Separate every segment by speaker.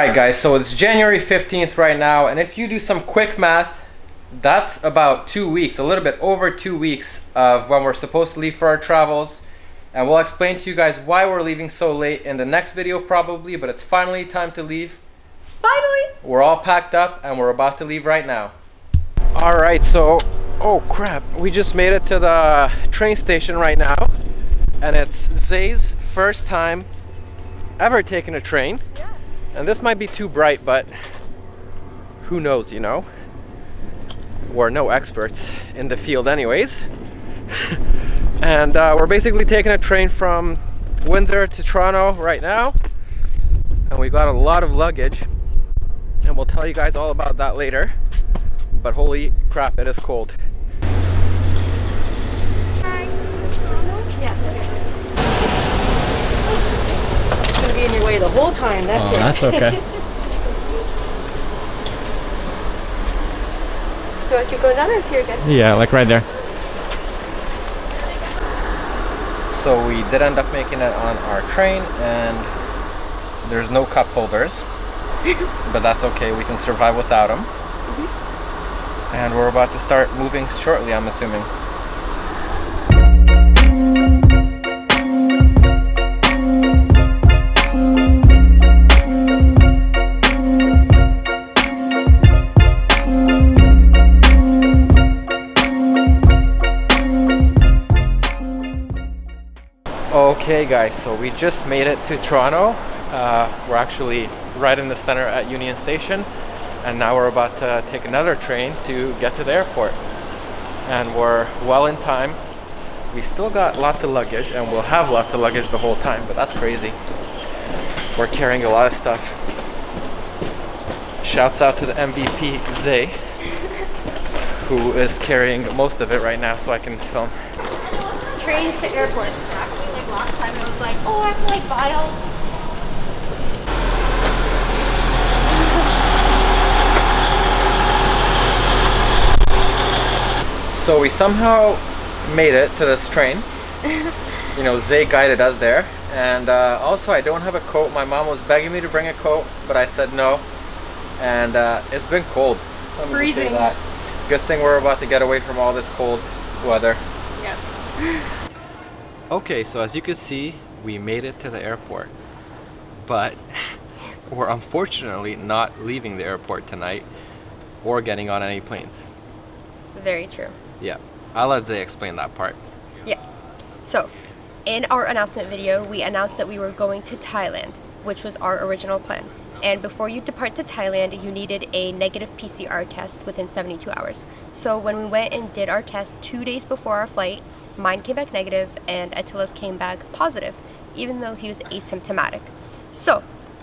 Speaker 1: Alright guys, so it's January 15th right now, and if you do some quick math, that's about 2 weeks, a little bit over 2 weeks of when we're supposed to leave for our travels. And we'll explain to you guys why we're leaving so late in the next video probably, but it's finally time to leave.
Speaker 2: Finally!
Speaker 1: We're all packed up and we're about to leave right now. Alright, so, oh crap, we just made it to the train station right now. And it's Zay's first time ever taking a train.
Speaker 2: Yeah.
Speaker 1: And this might be too bright, but who knows, you know? We're no experts in the field anyways. And we're basically taking a train from Windsor to Toronto right now. And we got a lot of luggage. And we'll tell you guys all about that later. But holy crap, it is cold.
Speaker 2: It's gonna be in your way the whole time, that's it.
Speaker 1: That's okay.
Speaker 2: Do you want to go down or is here again?
Speaker 1: Yeah, like right there. So we did end up making it on our train, and there's no cup holders. But that's okay, we can survive without them. And we're about to start moving shortly, I'm assuming. Okay guys, so we just made it to Toronto. We're actually right in the center at Union Station, and now we're about to take another train to get to the airport. And we're well in time. We still got lots of luggage, and we'll have lots of luggage the whole time, but that's crazy. We're carrying a lot of stuff. Shouts out to the MVP Zay, who is carrying most of it right now so I can film.
Speaker 2: Trains to airport. Last time I was like, oh, I have to like buy all.
Speaker 1: So we somehow made it to this train. You know, Zay guided us there. And also I don't have a coat. My mom was begging me to bring a coat, but I said no. And it's been cold. Let me just say that. Good thing we're about to get away from all this cold weather.
Speaker 2: Yeah.
Speaker 1: Okay, so as you can see, we made it to the airport, but we're unfortunately not leaving the airport tonight or getting on any planes.
Speaker 2: Very true.
Speaker 1: Yeah, I'll let Zay explain that part.
Speaker 2: Yeah. So, in our announcement video, we announced that we were going to Thailand, which was our original plan. And before you depart to Thailand, you needed a negative PCR test within 72 hours. So when we went and did our test 2 days before our flight, mine came back negative and Attila's came back positive, even though he was asymptomatic. So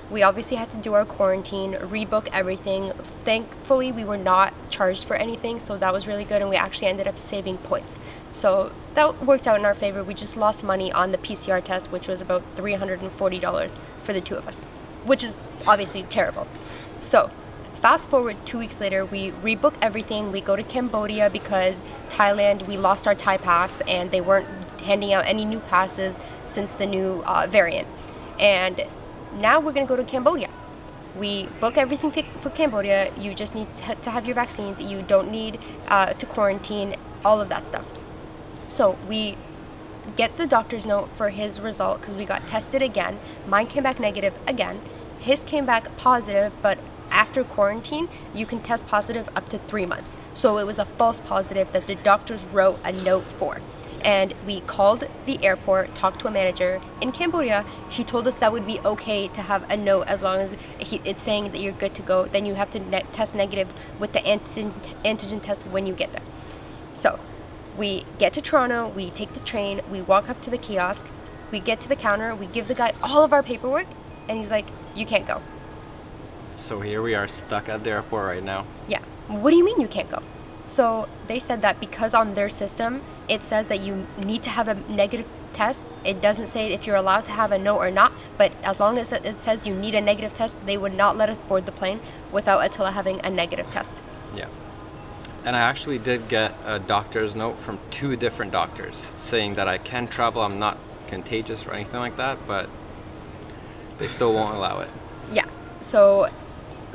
Speaker 2: we obviously had to do our quarantine, rebook everything. Thankfully, we were not charged for anything, so that was really good, and we actually ended up saving points. So that worked out in our favor. We just lost money on the PCR test, which was about $340 for the two of us, which is obviously terrible. So fast forward 2 weeks later, we rebook everything. We go to Cambodia because Thailand, we lost our Thai pass and they weren't handing out any new passes since the new variant. And now we're gonna go to Cambodia. We book everything for Cambodia. You just need to have your vaccines. You don't need to quarantine, all of that stuff. So we get the doctor's note for his result because we got tested again. Mine came back negative again. His came back positive, but after quarantine, you can test positive up to 3 months. So it was a false positive that the doctors wrote a note for. And we called the airport, talked to a manager in Cambodia. He told us that would be okay to have a note as long as it's saying that you're good to go. Then you have to test negative with the antigen test when you get there. So we get to Toronto, we take the train, we walk up to the kiosk, we get to the counter, we give the guy all of our paperwork, and he's like, you can't go.
Speaker 1: So here we are stuck at the airport right now.
Speaker 2: Yeah. What do you mean you can't go? So they said that because on their system, it says that you need to have a negative test. It doesn't say if you're allowed to have a no or not, but as long as it says you need a negative test, they would not let us board the plane without Attila having a negative test.
Speaker 1: Yeah. And I actually did get a doctor's note from 2 different doctors saying that I can travel, I'm not contagious or anything like that, but they still won't allow it.
Speaker 2: Yeah. So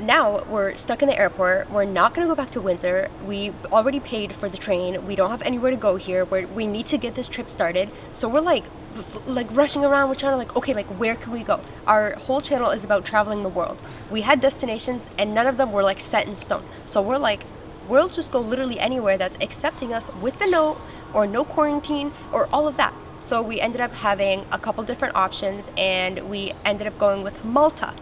Speaker 2: now we're stuck in the airport. We're not going to go back to Windsor. We already paid for the train. We don't have anywhere to go here. We need to get this trip started. So we're like rushing around. We're trying to okay, where can we go? Our whole channel is about traveling the world. We had destinations and none of them were set in stone. So we're we'll just go literally anywhere that's accepting us with the note or no quarantine or all of that. So we ended up having a couple different options and we ended up going with Malta.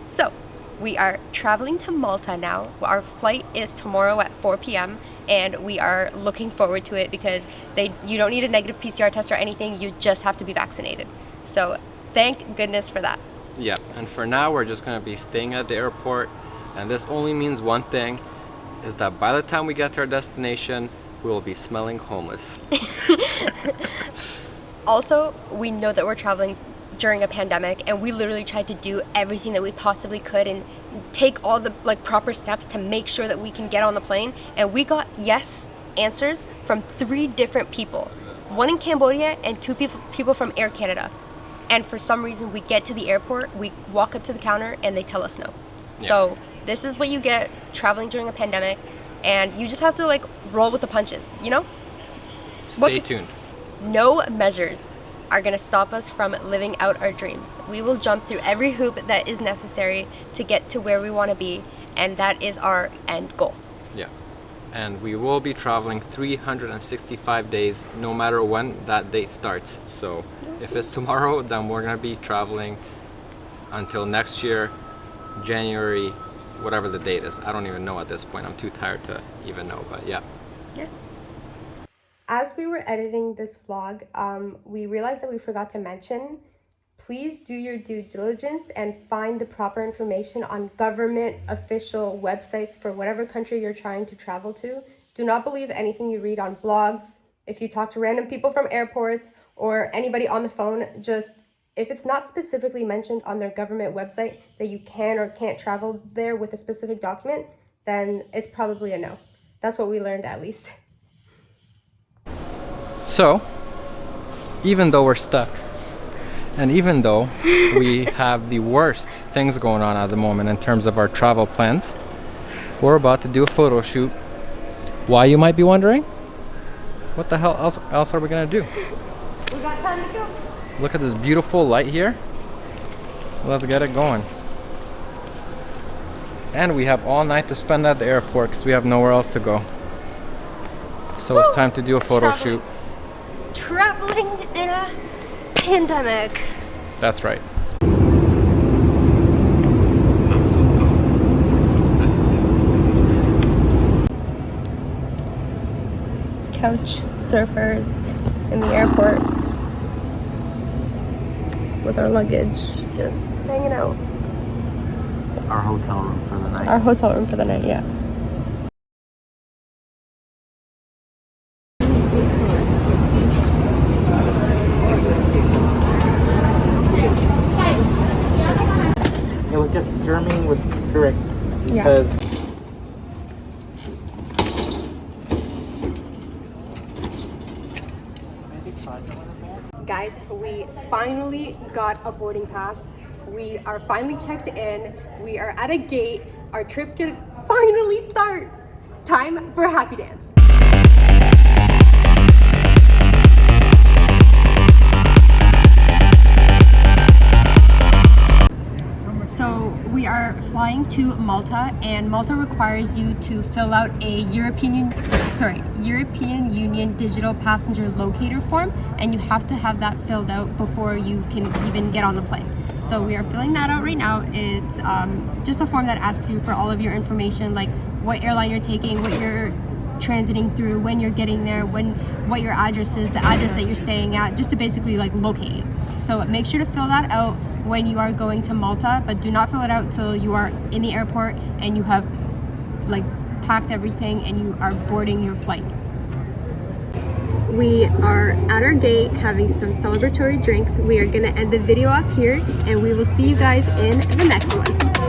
Speaker 2: So we are traveling to Malta now. Our flight is tomorrow at 4 p.m. and we are looking forward to it because you don't need a negative PCR test or anything. You just have to be vaccinated. So thank goodness for that.
Speaker 1: Yeah, and for now we're just going to be staying at the airport, and this only means one thing, is that by the time we get to our destination, we will be smelling homeless.
Speaker 2: Also, we know that we're traveling during a pandemic, and we literally tried to do everything that we possibly could and take all the proper steps to make sure that we can get on the plane, and we got yes answers from 3 different people, 1 in Cambodia and 2 people from Air Canada. And for some reason we get to the airport, we walk up to the counter and they tell us no. Yeah. So this is what you get traveling during a pandemic, and you just have to roll with the punches, you know?
Speaker 1: Stay tuned.
Speaker 2: No measures are going to stop us from living out our dreams. We will jump through every hoop that is necessary to get to where we want to be, and that is our end goal.
Speaker 1: Yeah. And we will be traveling 365 days, no matter when that date starts. So if it's tomorrow, then we're going to be traveling until next year, January, whatever the date is. I don't even know at this point. I'm too tired to even know, but yeah.
Speaker 2: Yeah. As we were editing this vlog, we realized that we forgot to mention, please do your due diligence and find the proper information on government official websites for whatever country you're trying to travel to. Do not believe anything you read on blogs. If you talk to random people from airports or anybody on the phone, just if it's not specifically mentioned on their government website that you can or can't travel there with a specific document, then it's probably a no. That's what we learned, at least.
Speaker 1: So, even though we're stuck, and even though we have the worst things going on at the moment in terms of our travel plans, we're about to do a photo shoot. Why, you might be wondering? What the hell else are we gonna do?
Speaker 2: We got time to go.
Speaker 1: Look at this beautiful light here. Let's get it going. And we have all night to spend at the airport because we have nowhere else to go. So it's time to do a photo shoot.
Speaker 2: Traveling in a pandemic.
Speaker 1: That's right.
Speaker 2: Couch surfers in the airport with our luggage, just hanging out.
Speaker 1: Our hotel room for the night.
Speaker 2: Our hotel room for the night, yeah.
Speaker 3: It was just Germany was strict because guys,
Speaker 2: we finally got a boarding pass. We are finally checked in. We are at a gate. Our trip can finally start. Time for a happy dance. So we are flying to Malta, and Malta requires you to fill out a European Union digital passenger locator form, and you have to have that filled out before you can even get on the plane. So we are filling that out right now. It's just a form that asks you for all of your information, like what airline you're taking, what you're transiting through, when you're getting there, what your address is, the address that you're staying at, just to basically locate you. So make sure to fill that out when you are going to Malta, but do not fill it out till you are in the airport and you have packed everything and you are boarding your flight. We are at our gate having some celebratory drinks. We are gonna end the video off here, and we will see you guys in the next one.